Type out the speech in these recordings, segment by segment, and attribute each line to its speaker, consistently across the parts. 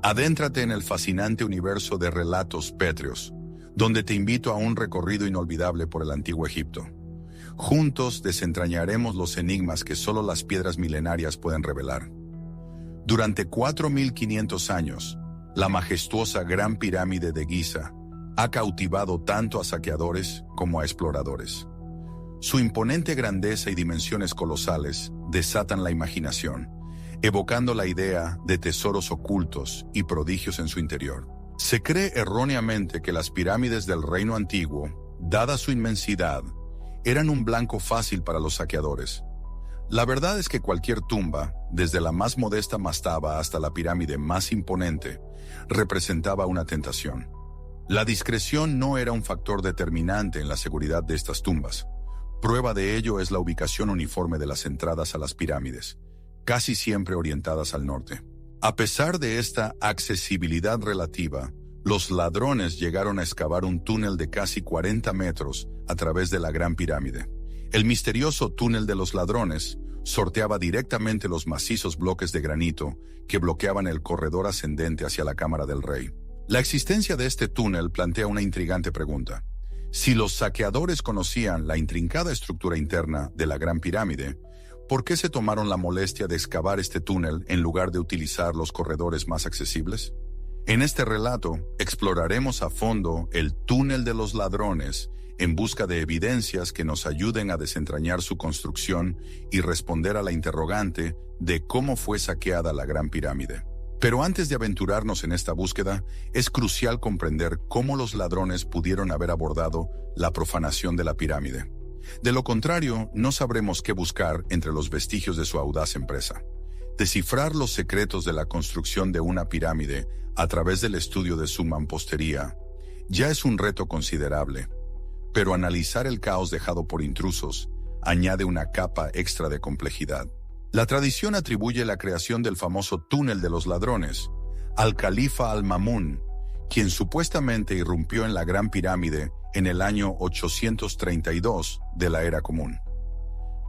Speaker 1: Adéntrate en el fascinante universo de relatos pétreos, donde te invito a un recorrido inolvidable por el antiguo Egipto. Juntos desentrañaremos los enigmas que solo las piedras milenarias pueden revelar. Durante 4.500 años, la majestuosa Gran Pirámide de Giza ha cautivado tanto a saqueadores como a exploradores. Su imponente grandeza y dimensiones colosales desatan la imaginación, evocando la idea de tesoros ocultos y prodigios en su interior. Se cree erróneamente que las pirámides del reino antiguo, dada su inmensidad, eran un blanco fácil para los saqueadores. La verdad es que cualquier tumba, desde la más modesta mastaba hasta la pirámide más imponente, representaba una tentación. La discreción no era un factor determinante en la seguridad de estas tumbas. Prueba de ello es la ubicación uniforme de las entradas a las pirámides, casi siempre orientadas al norte. A pesar de esta accesibilidad relativa, los ladrones llegaron a excavar un túnel de casi 40 metros a través de la Gran Pirámide. El misterioso túnel de los ladrones sorteaba directamente los macizos bloques de granito que bloqueaban el corredor ascendente hacia la cámara del rey. La existencia de este túnel plantea una intrigante pregunta. Si los saqueadores conocían la intrincada estructura interna de la Gran Pirámide, ¿por qué se tomaron la molestia de excavar este túnel en lugar de utilizar los corredores más accesibles? En este relato, exploraremos a fondo el túnel de los ladrones en busca de evidencias que nos ayuden a desentrañar su construcción y responder a la interrogante de cómo fue saqueada la Gran Pirámide. Pero antes de aventurarnos en esta búsqueda, es crucial comprender cómo los ladrones pudieron haber abordado la profanación de la pirámide. De lo contrario, no sabremos qué buscar entre los vestigios de su audaz empresa. Descifrar los secretos de la construcción de una pirámide a través del estudio de su mampostería ya es un reto considerable, pero analizar el caos dejado por intrusos añade una capa extra de complejidad. La tradición atribuye la creación del famoso túnel de los ladrones al califa Al-Ma'mún, quien supuestamente irrumpió en la Gran Pirámide en el año 832 de la Era Común.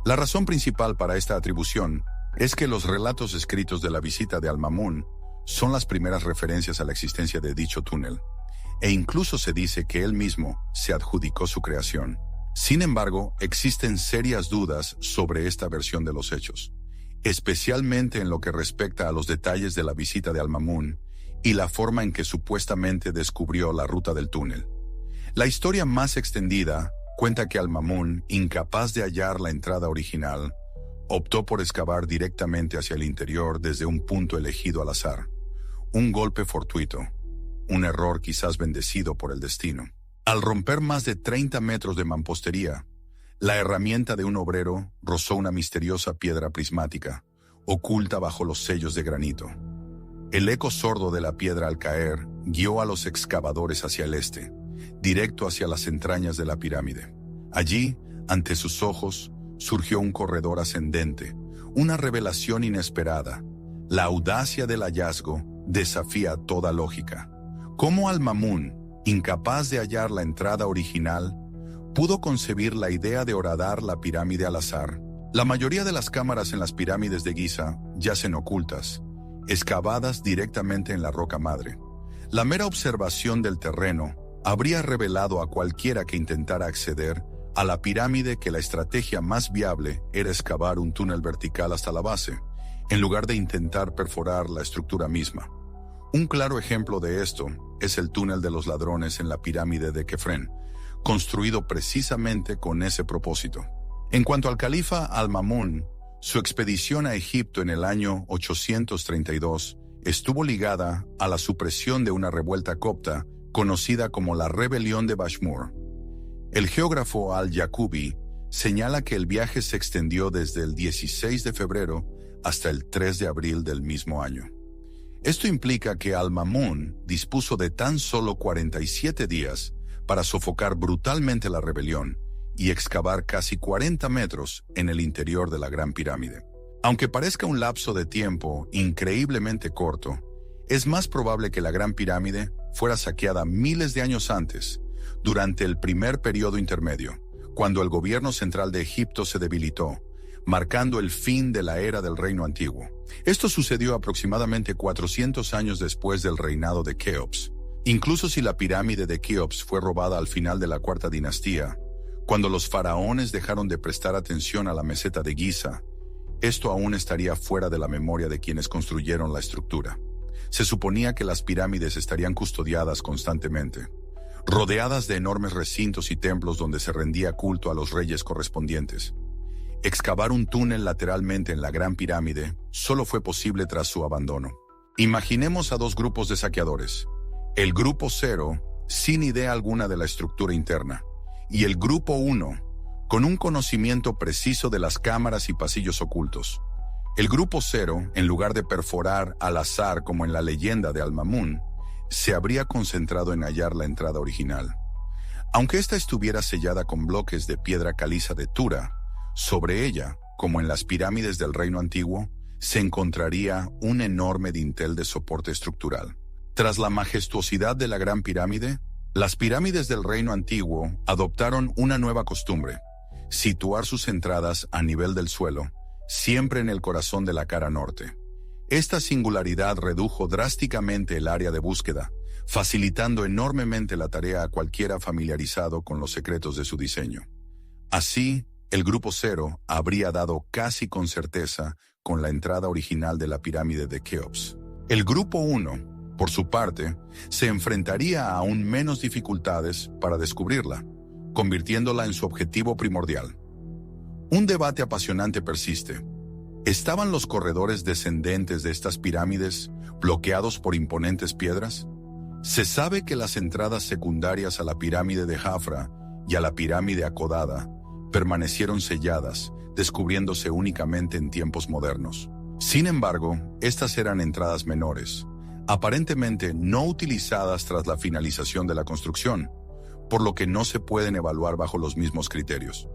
Speaker 1: La razón principal para esta atribución es que los relatos escritos de la visita de Al-Ma'mún son las primeras referencias a la existencia de dicho túnel, e incluso se dice que él mismo se adjudicó su creación. Sin embargo, existen serias dudas sobre esta versión de los hechos, especialmente en lo que respecta a los detalles de la visita de Al-Ma'mún y la forma en que supuestamente descubrió la ruta del túnel. La historia más extendida cuenta que Al-Ma'mún, incapaz de hallar la entrada original, optó por excavar directamente hacia el interior desde un punto elegido al azar. Un golpe fortuito, un error quizás bendecido por el destino. Al romper más de 30 metros de mampostería, la herramienta de un obrero rozó una misteriosa piedra prismática, oculta bajo los sellos de granito. El eco sordo de la piedra al caer guió a los excavadores hacia el este, directo hacia las entrañas de la pirámide. Allí, ante sus ojos, surgió un corredor ascendente, una revelación inesperada. La audacia del hallazgo desafía toda lógica. ¿Cómo Al-Ma'mún, incapaz de hallar la entrada original, pudo concebir la idea de horadar la pirámide al azar? La mayoría de las cámaras en las pirámides de Giza yacen ocultas, excavadas directamente en la roca madre. La mera observación del terreno habría revelado a cualquiera que intentara acceder a la pirámide que la estrategia más viable era excavar un túnel vertical hasta la base, en lugar de intentar perforar la estructura misma. Un claro ejemplo de esto es el túnel de los ladrones en la pirámide de Kefren, construido precisamente con ese propósito. En cuanto al califa Al-Ma'mún, su expedición a Egipto en el año 832 estuvo ligada a la supresión de una revuelta copta conocida como la Rebelión de Bashmur. El geógrafo Al-Yaqubi señala que el viaje se extendió desde el 16 de febrero hasta el 3 de abril del mismo año. Esto implica que Al-Ma'mún dispuso de tan solo 47 días para sofocar brutalmente la rebelión y excavar casi 40 metros en el interior de la Gran Pirámide. Aunque parezca un lapso de tiempo increíblemente corto, es más probable que la Gran Pirámide fuera saqueada miles de años antes, durante el primer periodo intermedio, cuando el gobierno central de Egipto se debilitó, marcando el fin de la era del reino antiguo. Esto sucedió aproximadamente 400 años después del reinado de Keops. Incluso si la pirámide de Keops fue robada al final de la cuarta dinastía, cuando los faraones dejaron de prestar atención a la meseta de Giza, esto aún estaría fuera de la memoria de quienes construyeron la estructura. Se suponía que las pirámides estarían custodiadas constantemente, rodeadas de enormes recintos y templos donde se rendía culto a los reyes correspondientes. Excavar un túnel lateralmente en la Gran Pirámide solo fue posible tras su abandono. Imaginemos a dos grupos de saqueadores. El Grupo 0, sin idea alguna de la estructura interna, y el Grupo 1, con un conocimiento preciso de las cámaras y pasillos ocultos. El Grupo 0, en lugar de perforar al azar como en la leyenda de Al-Mamun, se habría concentrado en hallar la entrada original. Aunque ésta estuviera sellada con bloques de piedra caliza de Tura, sobre ella, como en las pirámides del Reino Antiguo, se encontraría un enorme dintel de soporte estructural. Tras la majestuosidad de la Gran Pirámide, las pirámides del Reino Antiguo adoptaron una nueva costumbre: situar sus entradas a nivel del suelo, siempre en el corazón de la cara norte. Esta singularidad redujo drásticamente el área de búsqueda, facilitando enormemente la tarea a cualquiera familiarizado con los secretos de su diseño. Así, el Grupo 0 habría dado casi con certeza con la entrada original de la pirámide de Keops. El Grupo 1, por su parte, se enfrentaría a aún menos dificultades para descubrirla, convirtiéndola en su objetivo primordial. Un debate apasionante persiste. ¿Estaban los corredores descendentes de estas pirámides bloqueados por imponentes piedras? Se sabe que las entradas secundarias a la pirámide de Jafra y a la pirámide acodada permanecieron selladas, descubriéndose únicamente en tiempos modernos. Sin embargo, estas eran entradas menores, aparentemente no utilizadas tras la finalización de la construcción, por lo que no se pueden evaluar bajo los mismos criterios.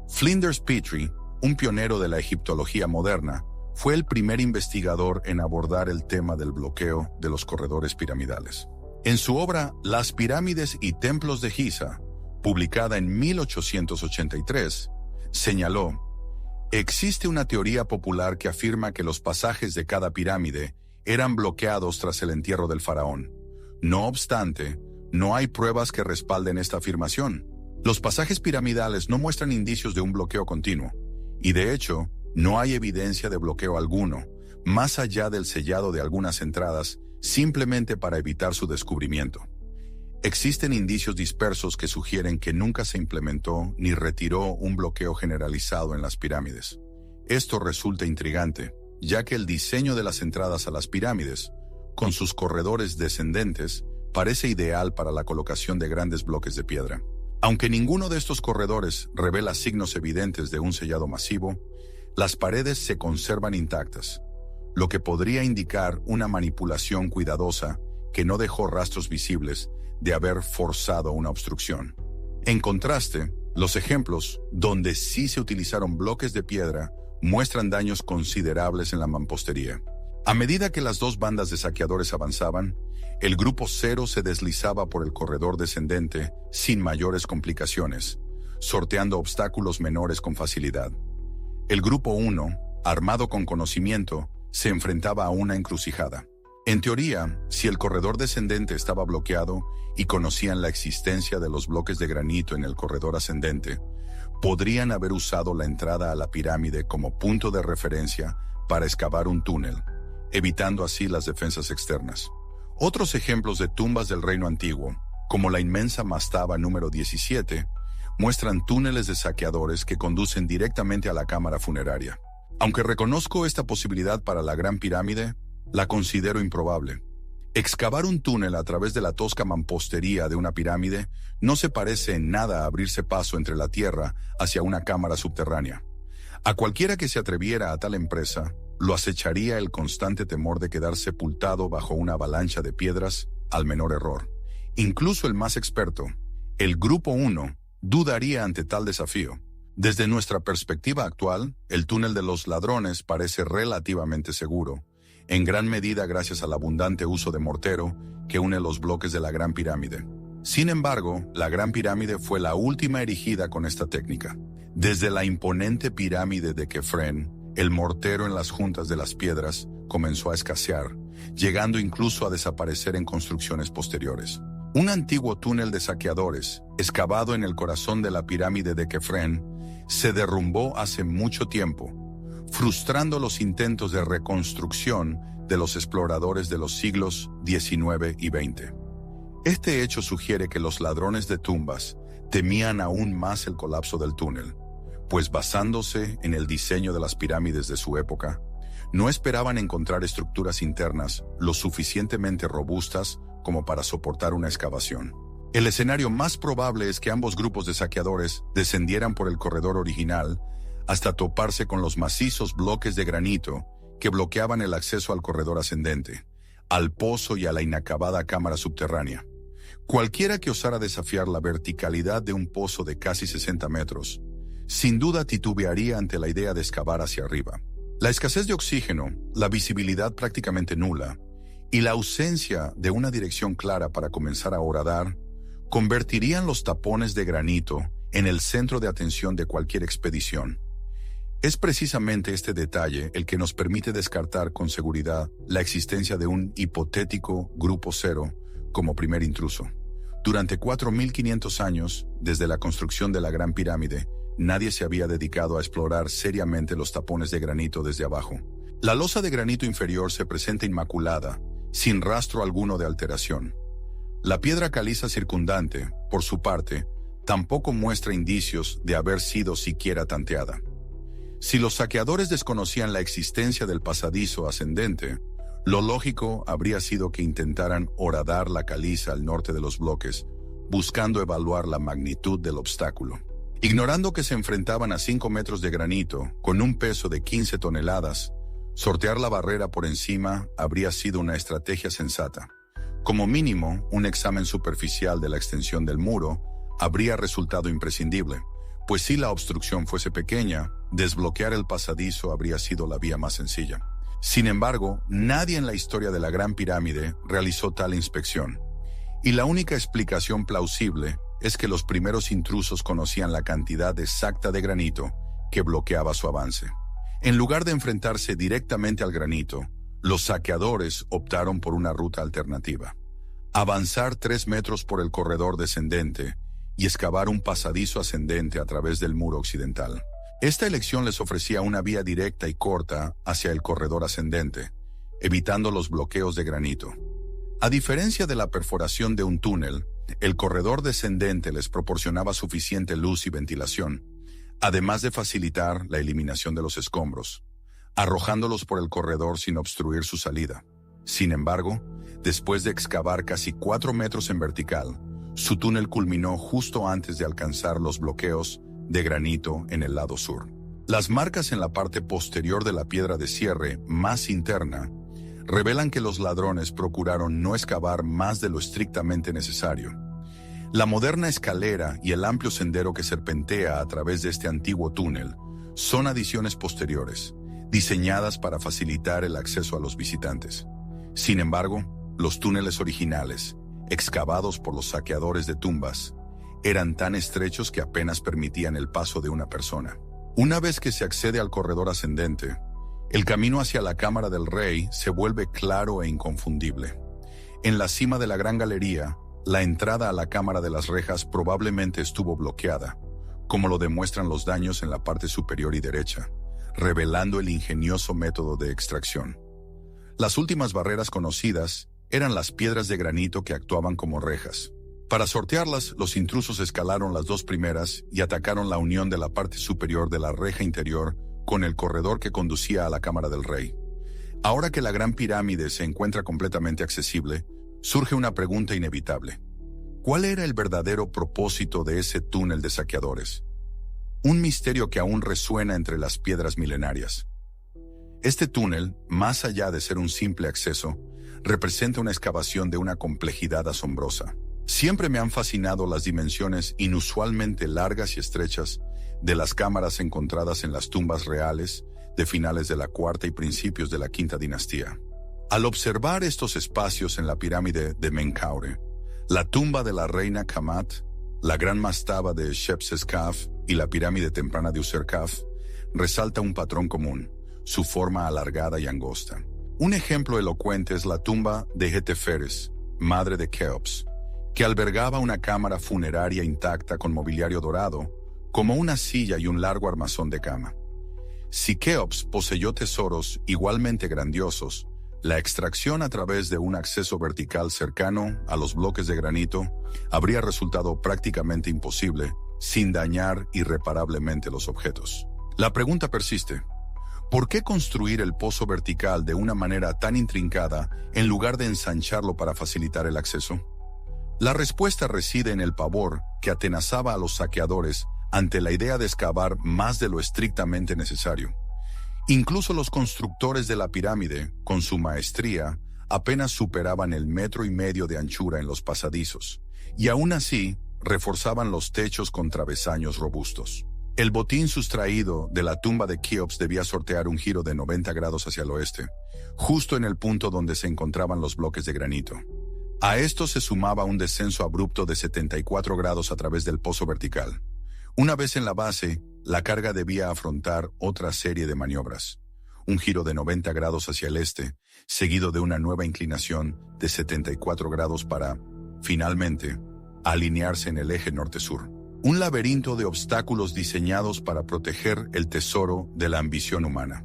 Speaker 1: Flinders Petrie, un pionero de la egiptología moderna, fue el primer investigador en abordar el tema del bloqueo de los corredores piramidales. En su obra Las pirámides y templos de Giza, publicada en 1883, señaló: existe una teoría popular que afirma que los pasajes de cada pirámide eran bloqueados tras el entierro del faraón. No obstante, no hay pruebas que respalden esta afirmación. Los pasajes piramidales no muestran indicios de un bloqueo continuo, y de hecho, no hay evidencia de bloqueo alguno, más allá del sellado de algunas entradas, simplemente para evitar su descubrimiento. Existen indicios dispersos que sugieren que nunca se implementó ni retiró un bloqueo generalizado en las pirámides. Esto resulta intrigante, ya que el diseño de las entradas a las pirámides, con sus corredores descendentes, parece ideal para la colocación de grandes bloques de piedra. Aunque ninguno de estos corredores revela signos evidentes de un sellado masivo, las paredes se conservan intactas, lo que podría indicar una manipulación cuidadosa que no dejó rastros visibles de haber forzado una obstrucción. En contraste, los ejemplos donde sí se utilizaron bloques de piedra muestran daños considerables en la mampostería. A medida que las dos bandas de saqueadores avanzaban, el Grupo 0 se deslizaba por el corredor descendente sin mayores complicaciones, sorteando obstáculos menores con facilidad. El Grupo 1, armado con conocimiento, se enfrentaba a una encrucijada. En teoría, si el corredor descendente estaba bloqueado y conocían la existencia de los bloques de granito en el corredor ascendente, podrían haber usado la entrada a la pirámide como punto de referencia para excavar un túnel, evitando así las defensas externas. Otros ejemplos de tumbas del Reino Antiguo, como la inmensa mastaba número 17, muestran túneles de saqueadores que conducen directamente a la cámara funeraria. Aunque reconozco esta posibilidad para la Gran Pirámide, la considero improbable. Excavar un túnel a través de la tosca mampostería de una pirámide no se parece en nada a abrirse paso entre la tierra hacia una cámara subterránea. A cualquiera que se atreviera a tal empresa, lo acecharía el constante temor de quedar sepultado bajo una avalancha de piedras al menor error. Incluso el más experto, el Grupo 1, dudaría ante tal desafío. Desde nuestra perspectiva actual, el túnel de los ladrones parece relativamente seguro, en gran medida gracias al abundante uso de mortero que une los bloques de la Gran Pirámide. Sin embargo, la Gran Pirámide fue la última erigida con esta técnica. Desde la imponente pirámide de Kefren, el mortero en las juntas de las piedras comenzó a escasear, llegando incluso a desaparecer en construcciones posteriores. Un antiguo túnel de saqueadores, excavado en el corazón de la pirámide de Kefren, se derrumbó hace mucho tiempo, frustrando los intentos de reconstrucción de los exploradores de los siglos XIX y XX. Este hecho sugiere que los ladrones de tumbas temían aún más el colapso del túnel, pues basándose en el diseño de las pirámides de su época, no esperaban encontrar estructuras internas lo suficientemente robustas como para soportar una excavación. El escenario más probable es que ambos grupos de saqueadores descendieran por el corredor original hasta toparse con los macizos bloques de granito que bloqueaban el acceso al corredor ascendente, al pozo y a la inacabada cámara subterránea. Cualquiera que osara desafiar la verticalidad de un pozo de casi 60 metros, sin duda titubearía ante la idea de excavar hacia arriba. La escasez de oxígeno, la visibilidad prácticamente nula y la ausencia de una dirección clara para comenzar a horadar convertirían los tapones de granito en el centro de atención de cualquier expedición. Es precisamente este detalle el que nos permite descartar con seguridad la existencia de un hipotético Grupo Cero como primer intruso. Durante 4.500 años, desde la construcción de la Gran Pirámide, nadie se había dedicado a explorar seriamente los tapones de granito desde abajo. La losa de granito inferior se presenta inmaculada, sin rastro alguno de alteración. La piedra caliza circundante, por su parte, tampoco muestra indicios de haber sido siquiera tanteada. Si los saqueadores desconocían la existencia del pasadizo ascendente, lo lógico habría sido que intentaran horadar la caliza al norte de los bloques, buscando evaluar la magnitud del obstáculo. Ignorando que se enfrentaban a 5 metros de granito, con un peso de 15 toneladas, sortear la barrera por encima habría sido una estrategia sensata. Como mínimo, un examen superficial de la extensión del muro habría resultado imprescindible, pues si la obstrucción fuese pequeña, desbloquear el pasadizo habría sido la vía más sencilla. Sin embargo, nadie en la historia de la Gran Pirámide realizó tal inspección, y la única explicación plausible es que los primeros intrusos conocían la cantidad exacta de granito que bloqueaba su avance. En lugar de enfrentarse directamente al granito, los saqueadores optaron por una ruta alternativa: avanzar 3 metros por el corredor descendente y excavar un pasadizo ascendente a través del muro occidental. Esta elección les ofrecía una vía directa y corta hacia el corredor ascendente, evitando los bloqueos de granito. A diferencia de la perforación de un túnel, el corredor descendente les proporcionaba suficiente luz y ventilación, además de facilitar la eliminación de los escombros, arrojándolos por el corredor sin obstruir su salida. Sin embargo, después de excavar casi 4 metros en vertical, su túnel culminó justo antes de alcanzar los bloqueos de granito en el lado sur. Las marcas en la parte posterior de la piedra de cierre, más interna, revelan que los ladrones procuraron no excavar más de lo estrictamente necesario. La moderna escalera y el amplio sendero que serpentea a través de este antiguo túnel son adiciones posteriores, diseñadas para facilitar el acceso a los visitantes. Sin embargo, los túneles originales, excavados por los saqueadores de tumbas, eran tan estrechos que apenas permitían el paso de una persona. Una vez que se accede al corredor ascendente, el camino hacia la Cámara del Rey se vuelve claro e inconfundible. En la cima de la gran galería, la entrada a la Cámara de las Rejas probablemente estuvo bloqueada, como lo demuestran los daños en la parte superior y derecha, revelando el ingenioso método de extracción. Las últimas barreras conocidas eran las piedras de granito que actuaban como rejas. Para sortearlas, los intrusos escalaron las 2 primeras y atacaron la unión de la parte superior de la reja interior con el corredor que conducía a la Cámara del Rey. Ahora que la Gran Pirámide se encuentra completamente accesible, surge una pregunta inevitable. ¿Cuál era el verdadero propósito de ese túnel de saqueadores? Un misterio que aún resuena entre las piedras milenarias. Este túnel, más allá de ser un simple acceso, representa una excavación de una complejidad asombrosa. Siempre me han fascinado las dimensiones inusualmente largas y estrechas de las cámaras encontradas en las tumbas reales de finales de la cuarta y principios de la quinta dinastía. Al observar estos espacios en la pirámide de Menkaure, la tumba de la reina Kamat, la gran mastaba de Shepseskaf y la pirámide temprana de Userkaf, resalta un patrón común, su forma alargada y angosta. Un ejemplo elocuente es la tumba de Heteferes, madre de Keops, que albergaba una cámara funeraria intacta con mobiliario dorado, como una silla y un largo armazón de cama. Si Keops poseyó tesoros igualmente grandiosos, la extracción a través de un acceso vertical cercano a los bloques de granito habría resultado prácticamente imposible sin dañar irreparablemente los objetos. La pregunta persiste: ¿por qué construir el pozo vertical de una manera tan intrincada en lugar de ensancharlo para facilitar el acceso? La respuesta reside en el pavor que atenazaba a los saqueadores ante la idea de excavar más de lo estrictamente necesario. Incluso los constructores de la pirámide, con su maestría, apenas superaban el 1,5 metros de anchura en los pasadizos, y aún así reforzaban los techos con travesaños robustos. El botín sustraído de la tumba de Keops debía sortear un giro de 90 grados hacia el oeste, justo en el punto donde se encontraban los bloques de granito. A esto se sumaba un descenso abrupto de 74 grados a través del pozo vertical. Una vez en la base, la carga debía afrontar otra serie de maniobras. Un giro de 90 grados hacia el este, seguido de una nueva inclinación de 74 grados para, finalmente, alinearse en el eje norte-sur. Un laberinto de obstáculos diseñados para proteger el tesoro de la ambición humana.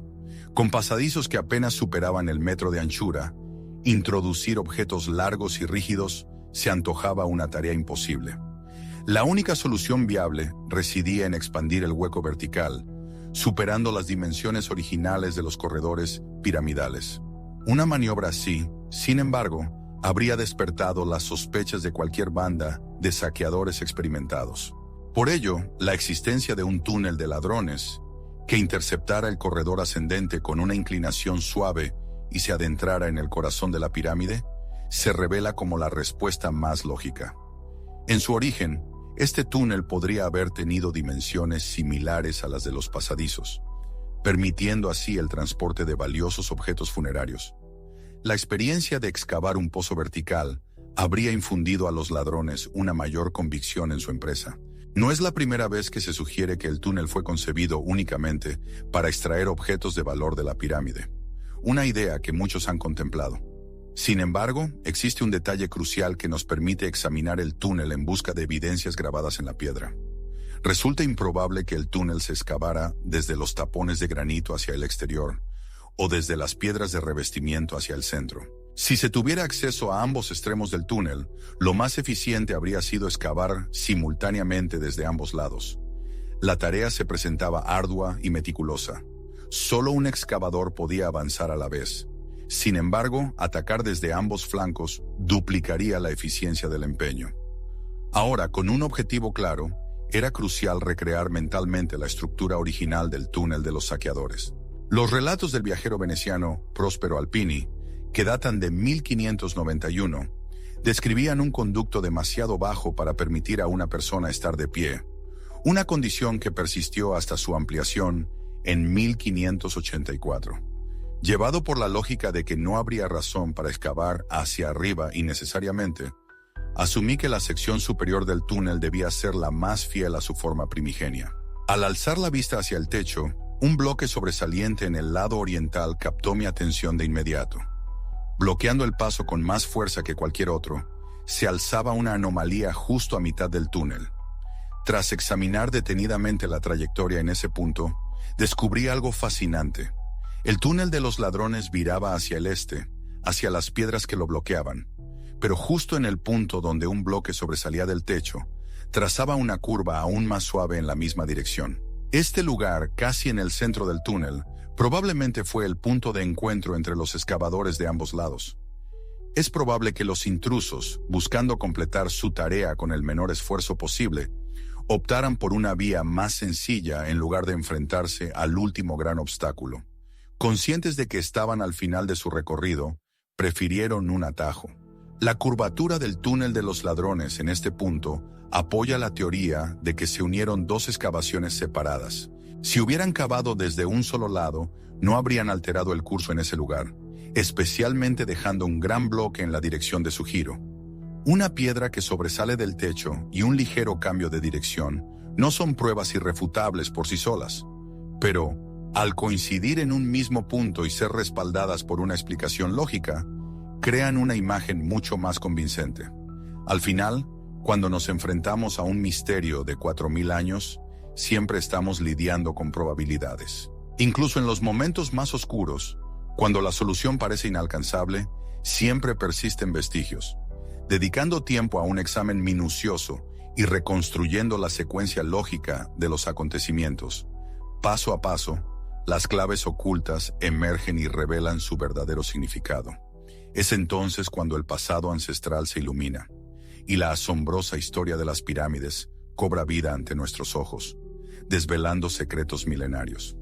Speaker 1: Con pasadizos que apenas superaban el 1 metro de anchura, introducir objetos largos y rígidos se antojaba una tarea imposible. La única solución viable residía en expandir el hueco vertical, superando las dimensiones originales de los corredores piramidales. Una maniobra así, sin embargo, habría despertado las sospechas de cualquier banda de saqueadores experimentados. Por ello, la existencia de un túnel de ladrones que interceptara el corredor ascendente con una inclinación suave y se adentrara en el corazón de la pirámide, se revela como la respuesta más lógica. En su origen, este túnel podría haber tenido dimensiones similares a las de los pasadizos, permitiendo así el transporte de valiosos objetos funerarios. La experiencia de excavar un pozo vertical habría infundido a los ladrones una mayor convicción en su empresa. No es la primera vez que se sugiere que el túnel fue concebido únicamente para extraer objetos de valor de la pirámide, una idea que muchos han contemplado. Sin embargo, existe un detalle crucial que nos permite examinar el túnel en busca de evidencias grabadas en la piedra. Resulta improbable que el túnel se excavara desde los tapones de granito hacia el exterior, o desde las piedras de revestimiento hacia el centro. Si se tuviera acceso a ambos extremos del túnel, lo más eficiente habría sido excavar simultáneamente desde ambos lados. La tarea se presentaba ardua y meticulosa. Solo un excavador podía avanzar a la vez. Sin embargo, atacar desde ambos flancos duplicaría la eficiencia del empeño. Ahora, con un objetivo claro, era crucial recrear mentalmente la estructura original del túnel de los saqueadores. Los relatos del viajero veneciano Prospero Alpini, que datan de 1591, describían un conducto demasiado bajo para permitir a una persona estar de pie, una condición que persistió hasta su ampliación en 1584. Llevado por la lógica de que no habría razón para excavar hacia arriba innecesariamente, asumí que la sección superior del túnel debía ser la más fiel a su forma primigenia. Al alzar la vista hacia el techo, un bloque sobresaliente en el lado oriental captó mi atención de inmediato. Bloqueando el paso con más fuerza que cualquier otro, se alzaba una anomalía justo a mitad del túnel. Tras examinar detenidamente la trayectoria en ese punto, descubrí algo fascinante. El túnel de los ladrones viraba hacia el este, hacia las piedras que lo bloqueaban, pero justo en el punto donde un bloque sobresalía del techo, trazaba una curva aún más suave en la misma dirección. Este lugar, casi en el centro del túnel, probablemente fue el punto de encuentro entre los excavadores de ambos lados. Es probable que los intrusos, buscando completar su tarea con el menor esfuerzo posible, optaran por una vía más sencilla en lugar de enfrentarse al último gran obstáculo. Conscientes de que estaban al final de su recorrido, prefirieron un atajo. La curvatura del túnel de los ladrones en este punto apoya la teoría de que se unieron dos excavaciones separadas. Si hubieran cavado desde un solo lado, no habrían alterado el curso en ese lugar, especialmente dejando un gran bloque en la dirección de su giro. Una piedra que sobresale del techo y un ligero cambio de dirección No son pruebas irrefutables por sí solas, pero, al coincidir en un mismo punto y ser respaldadas por una explicación lógica, crean una imagen mucho más convincente. Al final, cuando nos enfrentamos a un misterio de 4000 años, siempre estamos lidiando con probabilidades. Incluso en los momentos más oscuros, cuando la solución parece inalcanzable, siempre persisten vestigios. Dedicando tiempo a un examen minucioso y reconstruyendo la secuencia lógica de los acontecimientos, paso a paso, las claves ocultas emergen y revelan su verdadero significado. Es entonces cuando el pasado ancestral se ilumina y la asombrosa historia de las pirámides cobra vida ante nuestros ojos, desvelando secretos milenarios.